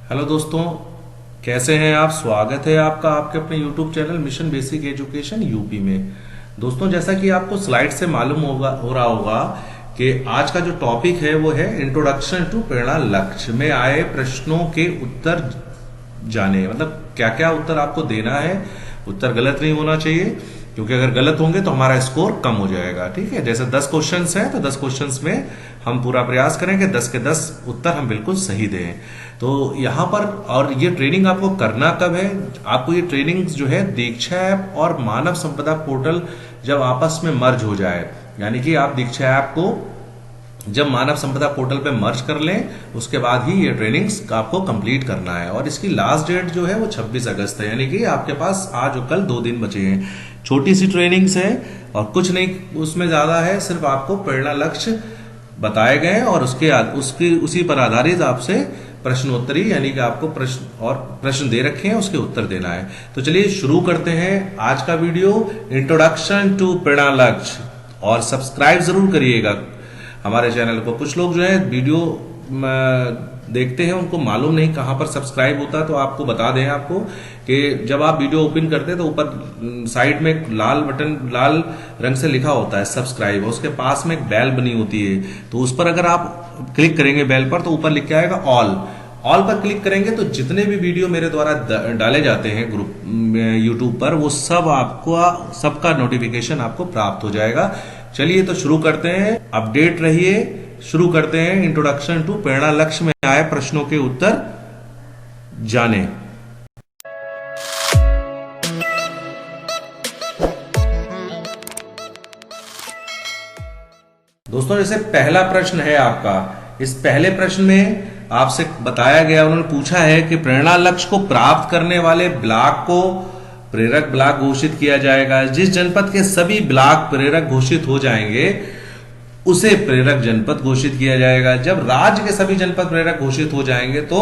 Hello दोस्तों, कैसे हैं आप। स्वागत है आपका आपके अपने YouTube channel mission basic education UP में। दोस्तों, जैसा कि आपको स्लाइड से मालूम हो रहा होगा कि आज का जो टॉपिक है वो है इंट्रोडक्शन टू प्रेरणा लक्ष्य में आए प्रश्नों के उत्तर जाने। मतलब क्या क्या उत्तर आपको देना है। उत्तर गलत नहीं होना चाहिए, क्योंकि अगर गलत होंगे तो हमारा स्कोर कम हो जाएगा। ठीक है, जैसे 10 क्वेश्चंस हैं तो 10 क्वेश्चंस में हम पूरा प्रयास करेंगे 10 के 10 उत्तर हम बिल्कुल सही दें। तो यहाँ पर, और ये ट्रेनिंग आपको करना कब है, आपको ये ट्रेनिंग जो है दीक्षा ऐप और मानव संपदा पोर्टल जब आपस में मर्ज हो जाए, यानी कि आप दीक्षा ऐप को जब मानव संपदा पोर्टल पे मर्ज कर लें, उसके बाद ही ये ट्रेनिंग्स आपको कंप्लीट करना है। और इसकी लास्ट डेट जो है वो 26 अगस्त है, यानी कि आपके पास आज और कल 2 दिन बचे हैं। छोटी सी ट्रेनिंग्स है और कुछ नहीं उसमें ज्यादा है, सिर्फ आपको प्रेरणा लक्ष्य बताए गए और उसी पर आधारित आपसे प्रश्नोत्तरी, यानी कि आपको प्रश्न दे रखे हैं, उसके उत्तर देना है। तो चलिए शुरू करते हैं आज का वीडियो, इंट्रोडक्शन टू प्रेरणा लक्ष्य। और सब्सक्राइब जरूर करिएगा हमारे चैनल को। कुछ लोग जो है वीडियो देखते हैं, उनको मालूम नहीं कहां पर सब्सक्राइब होता है, तो आपको बता दें आपको कि जब आप वीडियो ओपन करते हैं तो ऊपर साइड में एक लाल बटन, लाल रंग से लिखा होता है सब्सक्राइब, उसके पास में एक बेल बनी होती है, तो उस पर अगर आप क्लिक करेंगे बेल पर तो ऊपर लिख के आएगा ऑल पर क्लिक करेंगे तो जितने भी वीडियो मेरे द्वारा डाले जाते हैं ग्रुप यूट्यूब पर, वो सब आपको सबका नोटिफिकेशन आपको प्राप्त हो जाएगा। चलिए तो शुरू करते हैं, अपडेट रहिए। शुरू करते हैं इंट्रोडक्शन टू प्रेरणा लक्ष्य में आए प्रश्नों के उत्तर जाने। दोस्तों, जैसे पहला प्रश्न है आपका, इस पहले प्रश्न में आपसे बताया गया, उन्होंने पूछा है कि प्रेरणा लक्ष्य को प्राप्त करने वाले ब्लॉक को प्रेरक ब्लॉक घोषित किया जाएगा। जिस जनपद के सभी ब्लॉक प्रेरक घोषित हो जाएंगे उसे प्रेरक जनपद घोषित किया जाएगा। जब राज्य के सभी जनपद प्रेरक घोषित हो जाएंगे तो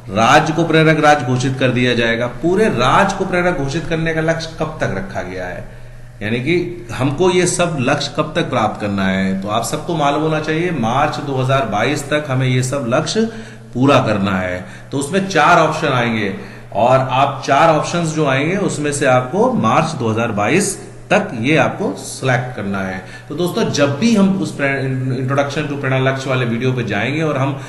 राज्य को प्रेरक राज्य घोषित कर दिया जाएगा। पूरे राज्य को प्रेरक घोषित करने का लक्ष्य कब तक रखा गया है, यानी कि हमको ये सब लक्ष्य कब तक प्राप्त करना है, तो आप सबको मालूम होना चाहिए मार्च 2022 तक हमें ये सब लक्ष्य पूरा करना है। तो उसमें 4 ऑप्शन आएंगे और आप 4 ऑप्शंस जो आएंगे उसमें से आपको मार्च 2022 तक ये आपको सिलेक्ट करना है। तो दोस्तों, जब भी हम उस इंट्रोडक्शन टू प्रेरणा लक्ष्य वाले वीडियो पे जाएंगे और हम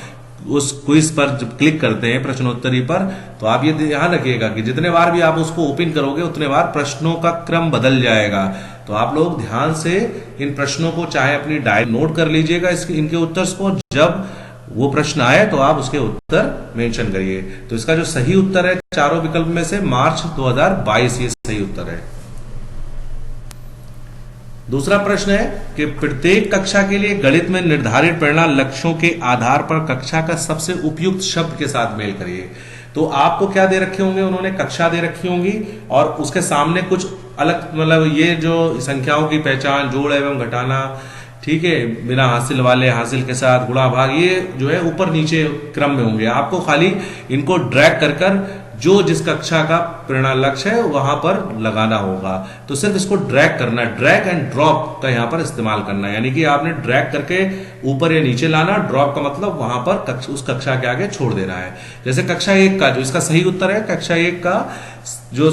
उस क्विज पर जब क्लिक करते हैं प्रश्नोत्तरी पर, तो आप ये ध्यान रखिएगा कि जितने बार भी आप उसको ओपन करोगे उतने बार प्रश्नों का क्रम बदल जाएगा। तो आप लोग ध्यान से इन प्रश्नों को चाहे अपनी डायरी नोट कर लीजिएगा, इनके उत्तर को, जब वो प्रश्न आए तो आप उसके उत्तर मेंशन करिए। तो इसका जो सही उत्तर है चारों विकल्प में से मार्च 2022 ये सही उत्तर है। दूसरा प्रश्न है कि प्रत्येक कक्षा के लिए गणित में निर्धारित प्रेरणा लक्ष्यों के आधार पर कक्षा का सबसे उपयुक्त शब्द के साथ मेल करिए। तो आपको क्या दे रखे होंगे, उन्होंने कक्षा दे रखी होंगी और उसके सामने कुछ अलग, मतलब ये जो संख्याओं की पहचान, जोड़ एवं घटाना, ठीक है, बिना हासिल वाले, हासिल के साथ, गुणा भाग, ये जो है ऊपर नीचे क्रम में होंगे। आपको खाली इनको ड्रैग कर कर जो जिस कक्षा का प्रेरणा लक्ष्य है वहां पर लगाना होगा। तो सिर्फ इसको ड्रैग करना है, ड्रैग एंड ड्रॉप का यहाँ पर इस्तेमाल करना है, यानी कि आपने ड्रैग करके ऊपर या नीचे लाना, ड्रॉप का मतलब वहां पर उस कक्षा के आगे छोड़ देना है। जैसे कक्षा 1 का जो इसका सही उत्तर है, कक्षा 1 का जो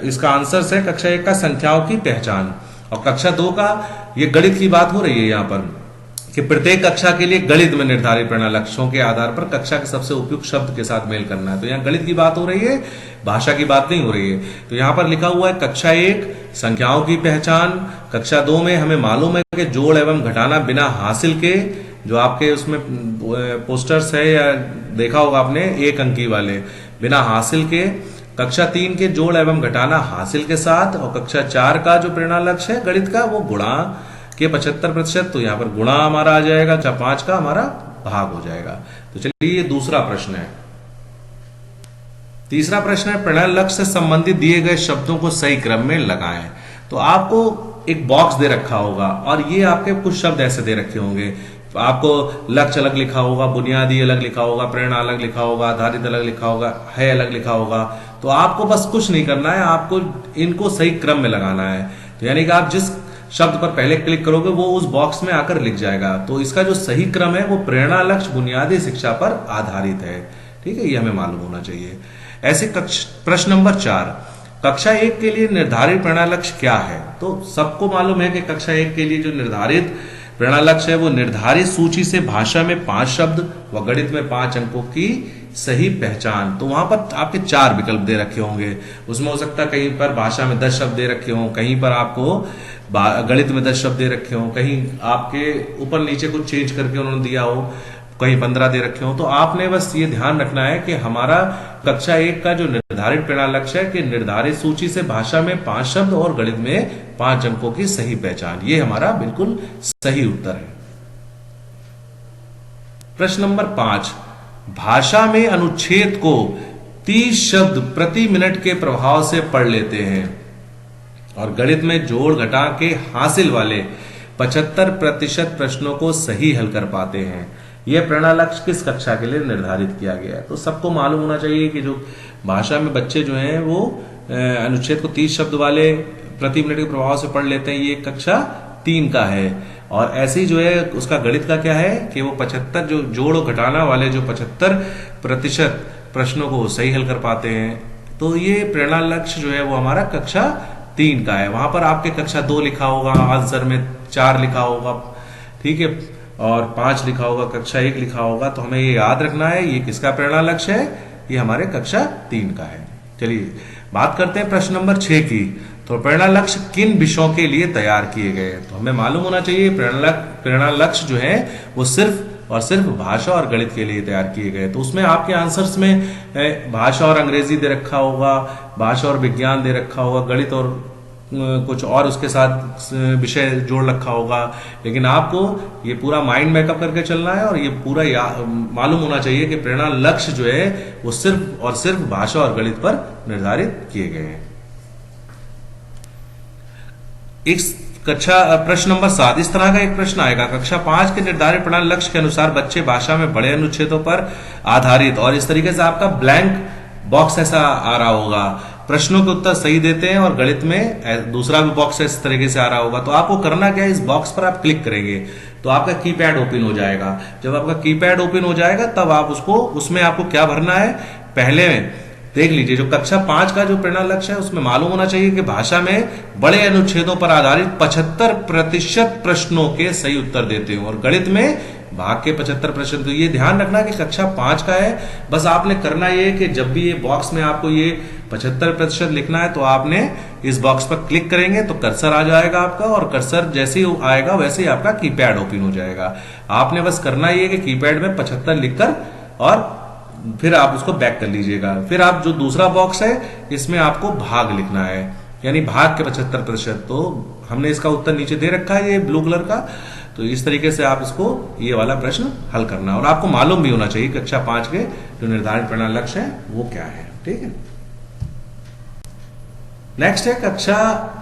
इसका आंसर है कक्षा 1 का संख्याओं की पहचान। और कक्षा 2 का ये गणित की बात हो रही है यहाँ पर कि प्रत्येक कक्षा के लिए गणित में निर्धारित प्रेरणा लक्ष्यों के आधार पर कक्षा के सबसे उपयुक्त शब्द के साथ मेल करना है। तो यहाँ गणित की बात हो रही है, भाषा की बात नहीं हो रही है। तो यहाँ पर लिखा हुआ है कक्षा 1 संख्याओं की पहचान, कक्षा 2 में हमें मालूम है कि जोड़ एवं घटाना बिना हासिल के, जो आपके उसमें पोस्टर्स है या देखा होगा आपने 1 अंकी वाले, बिना हासिल के। कक्षा 3 के जोड़ एवं घटाना हासिल के साथ। और कक्षा 4 का जो प्रेरणा लक्ष्य है गणित का, वो गुणा के 75%, तो यहाँ पर गुणा हमारा आ जाएगा। कक्षा 5 का हमारा भाग हो जाएगा। तो चलिए ये दूसरा प्रश्न है। तीसरा प्रश्न है प्रेरणा लक्ष्य से संबंधित दिए गए शब्दों को सही क्रम में लगाएं। तो आपको एक बॉक्स दे रखा होगा और ये आपके कुछ शब्द ऐसे दे रखे होंगे। आपको लक्ष्य अलग लिखा होगा, बुनियादी अलग लिखा होगा, प्रेरणा अलग लिखा होगा, आधारित अलग लिखा होगा, है अलग लिखा होगा। तो आपको बस कुछ नहीं करना है, आपको इनको सही क्रम में लगाना है। तो यानी कि आप जिस शब्द पर पहले क्लिक करोगे वो उस बॉक्स में आकर लिख जाएगा। तो इसका जो सही क्रम है वो प्रेरणा लक्ष्य बुनियादी शिक्षा पर आधारित है। ठीक है, ये हमें मालूम होना चाहिए। ऐसे प्रश्न नंबर 4, कक्षा 1 के लिए निर्धारित प्रेरणा लक्ष्य क्या है? तो सबको मालूम है कि कक्षा 1 के लिए जो निर्धारित प्रेरणा लक्ष्य है वो निर्धारित सूची से भाषा में 5 शब्द व गणित में 5 अंकों की सही पहचान। तो वहां पर आपके 4 विकल्प दे रखे होंगे, उसमें हो सकता है कहीं पर भाषा में 10 शब्द दे रखे हों, कहीं पर आपको गणित में 10 शब्द दे रखे हों, कहीं आपके ऊपर नीचे कुछ चेंज करके उन्होंने दिया हो, कहीं 15 दे रखे हो। तो आपने बस ये ध्यान रखना है कि हमारा कक्षा 1 का जो निर्धारित प्रेरणा लक्ष्य है कि निर्धारित सूची से भाषा में 5 शब्द और गणित में 5 अंकों की सही पहचान, ये हमारा बिल्कुल सही उत्तर है। प्रश्न नंबर 5, भाषा में अनुच्छेद को 30 शब्द प्रति मिनट के प्रभाव से पढ़ लेते हैं और गणित में जोड़ घटा के हासिल वाले 75% प्रश्नों को सही हल कर पाते हैं। यह प्रेरणा लक्ष्य किस कक्षा के लिए निर्धारित किया गया है? तो सबको मालूम होना चाहिए कि जो भाषा में बच्चे जो हैं वो अनुच्छेद को 30 शब्द वाले प्रति मिनट के प्रभाव से पढ़ लेते हैं, ये कक्षा 3 का है। और ऐसे ही जो है उसका गणित का क्या है कि वो 75 जो जोड़ और घटाना वाले जो 75% प्रश्नों को सही हल कर पाते हैं। तो ये प्रेरणा लक्ष्य जो है वो हमारा कक्षा 3 का है। वहां पर आपके कक्षा 2 लिखा होगा, आंसर में 4 लिखा होगा, ठीक है, और 5 लिखा होगा, कक्षा 1 लिखा होगा। तो हमें ये याद रखना है ये किसका प्रेरणा लक्ष्य है, ये हमारे कक्षा 3 का है। चलिए बात करते हैं प्रश्न नंबर 6 की। तो प्रेरणा लक्ष्य किन विषयों के लिए तैयार किए गए? तो हमें मालूम होना चाहिए प्रेरणा लक्ष्य जो है वो सिर्फ और सिर्फ भाषा और गणित के लिए तैयार किए गए। तो उसमें आपके आंसर्स में भाषा और अंग्रेजी दे रखा होगा, भाषा और विज्ञान दे रखा होगा, गणित और कुछ और उसके साथ विषय जोड़ रखा होगा। लेकिन आपको ये पूरा माइंड मेकअप करके चलना है और ये पूरा मालूम होना चाहिए कि प्रेरणा लक्ष्य जो है वो सिर्फ और सिर्फ भाषा और गणित पर निर्धारित किए गए हैं। इस कक्षा प्रश्न नंबर 7, इस तरह का एक प्रश्न आएगा, कक्षा 5 के निर्धारित प्रेरणा लक्ष्य के अनुसार बच्चे भाषा में बड़े अनुच्छेदों पर आधारित, और इस तरीके से आपका ब्लैंक बॉक्स ऐसा आ रहा होगा, प्रश्नों के उत्तर सही देते हैं और गणित में दूसरा भी बॉक्स इस तरीके से आ रहा होगा। तो आपको करना क्या है, इस बॉक्स पर आप क्लिक करेंगे तो आपका कीपैड ओपन हो जाएगा। जब आपका कीपैड ओपन हो जाएगा तब आप उसमें आपको क्या भरना है, पहले देख लीजिए जो कक्षा 5 का जो प्रेरणा लक्ष्य है उसमें मालूम होना चाहिए कि भाषा में बड़े अनुच्छेदों पर आधारित 75% प्रश्नों के सही उत्तर देते हैं और गणित में भाग के 75%। तो ये ध्यान रखना कि कक्षा 5 का है। बस आपने करना ये कि जब भी ये बॉक्स में आपको ये 75% लिखना है तो आपने इस बॉक्स पर क्लिक करेंगे तो कर्सर आ जाएगा आपका, और कर्सर जैसे ही आएगा वैसे ही आपका कीपैड ओपन हो जाएगा। आपने बस करना ये कि कीपैड में 75 लिखकर और फिर आप उसको बैक कर लीजिएगा। फिर आप जो दूसरा बॉक्स है इसमें आपको भाग लिखना है, यानी भाग के 75%। तो हमने इसका उत्तर नीचे दे रखा है ये ब्लू कलर का। तो इस तरीके से आप इसको ये वाला प्रश्न हल करना है और आपको मालूम भी होना चाहिए कक्षा 5 के जो निर्धारित प्रेरणा लक्ष्य है वो क्या है। ठीक है, नेक्स्ट है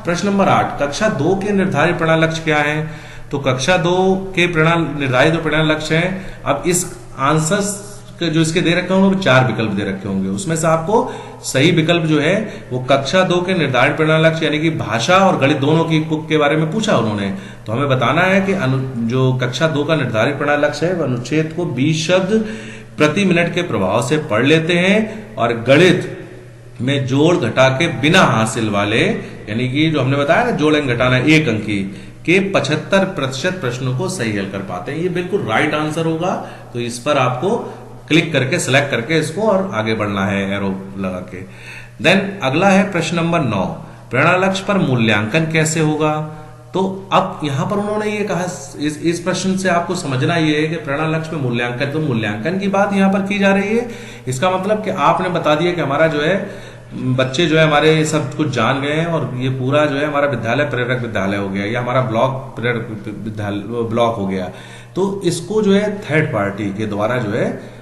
प्रश्न नंबर 8, कक्षा 2 के निर्धारित प्रेरणा लक्ष्य क्या है? तो कक्षा 2 के निर्धारित प्रेरणा लक्ष्य है। अब इस आंसर्स जो इसके दे रखे होंगे वो 4 विकल्प दे रखे होंगे, उसमें से आपको सही विकल्प जो है वो कक्षा 2 के निर्धारित प्रेरणा लक्ष्य यानी कि भाषा और गणित दोनों की कुक के बारे में पूछा उन्होंने। तो हमें बताना है कि जो कक्षा 2 का निर्धारित प्रेरणा लक्ष्य है वह अनुच्छेद को 20 शब्द प्रति मिनट के प्रभाव से पढ़ लेते हैं और गणित में जोड़ घटा के बिना हासिल वाले, यानी कि जो हमने बताया ना जोड़ घटाना 1 अंकी के 75% प्रश्नों को सही हल कर पाते हैं। ये बिल्कुल राइट आंसर होगा। तो इस पर आपको क्लिक करके सिलेक्ट करके इसको और आगे बढ़ना है एरो लगा के। देन अगला है प्रश्न नंबर 9, प्रेरणा लक्ष्य पर मूल्यांकन कैसे होगा? तो अब यहां पर उन्होंने ये कहा, इस प्रश्न से आपको समझना ये है कि प्रेरणा लक्ष्य में मूल्यांकन, तो मूल्यांकन की बात यहां पर की जा रही है। इसका मतलब कि आपने बता दिया कि हमारा जो है बच्चे जो है हमारे सब कुछ जान गए हैं और ये पूरा जो है हमारा विद्यालय प्रेरक विद्यालय हो गया, या हमारा ब्लॉक प्रेरक विद्यालय ब्लॉक हो गया। तो इसको जो है थर्ड पार्टी के द्वारा जो है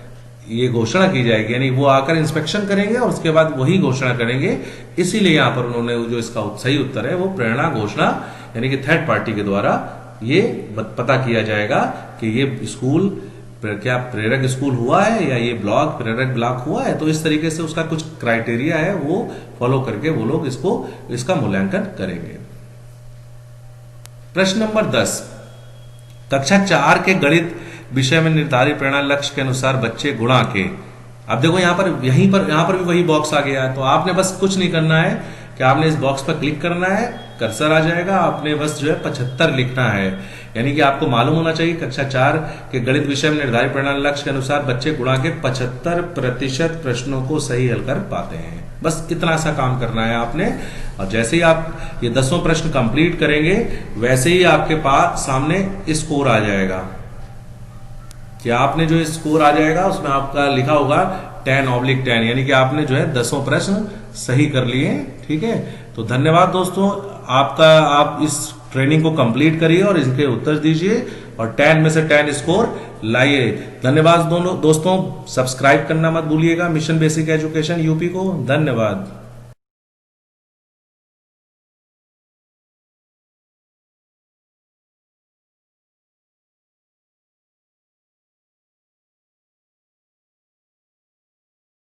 ये घोषणा की जाएगी, यानी वो आकर इंस्पेक्शन करेंगे और उसके बाद वही घोषणा करेंगे। इसीलिए यहां पर उन्होंने जो इसका सही उत्तर है वो प्रेरणा घोषणा यानी कि थर्ड पार्टी के द्वारा ये पता किया जाएगा कि ये स्कूल क्या प्रेरक स्कूल हुआ है या ये ब्लॉक प्रेरक ब्लॉक हुआ है। तो इस तरीके से उसका कुछ क्राइटेरिया है वो फॉलो करके वो लोग इसका मूल्यांकन करेंगे। प्रश्न नंबर 10, कक्षा 4 के गणित विषय में निर्धारित प्रेरणा लक्ष्य के अनुसार बच्चे गुणा के अब देखो यहाँ पर भी वही बॉक्स आ गया है। तो आपने बस कुछ नहीं करना है कि आपने इस बॉक्स पर क्लिक करना है, कर्सर आ जाएगा, आपने बस जो है 75 लिखना है। यानी कि आपको मालूम होना चाहिए कक्षा 4 के गणित विषय में निर्धारित परिणाम लक्ष्य के अनुसार बच्चे गुणा के 75% प्रश्नों को सही हल कर पाते हैं। बस इतना सा काम करना है आपने। और जैसे ही आप ये 10 प्रश्न कंप्लीट करेंगे वैसे ही आपके पास सामने स्कोर आ जाएगा कि आपने जो स्कोर आ जाएगा उसमें आपका लिखा होगा 10/10, यानी कि आपने जो है 10 प्रश्न सही कर लिए। ठीक है, तो धन्यवाद दोस्तों आपका। आप इस ट्रेनिंग को कंप्लीट करिए और इनके उत्तर दीजिए और 10 में से 10 स्कोर लाइए। धन्यवाद दोस्तों, सब्सक्राइब करना मत भूलिएगा मिशन बेसिक एजुकेशन यूपी को। धन्यवाद।